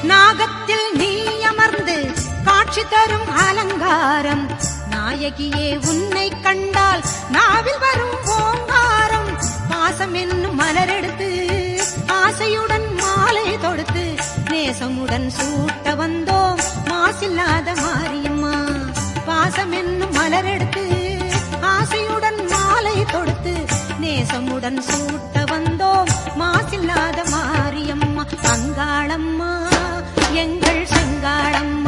நாகத்தில் நீ அமர்ந்து காட்சி தரும் அலங்காரம் நாயகியே உன்னை கண்டால் நாவில் வரும் ஓங்காரம் பாசம் என்னும் மலரெடுத்து ஆசையுடன் மாலை தொடுத்து நேசமுடன் சூட்ட வந்தோம் மாசில்லாத மாரியம்மா பாசம் என்னும் மலரெடுத்து ஆசையுடன் மாலை தொடுத்து நேசமுடன் சூட்ட வந்தோம் மாசில்லாத மாரியம்மா அங்காளம்மா எங்கள் செங்காளம்மா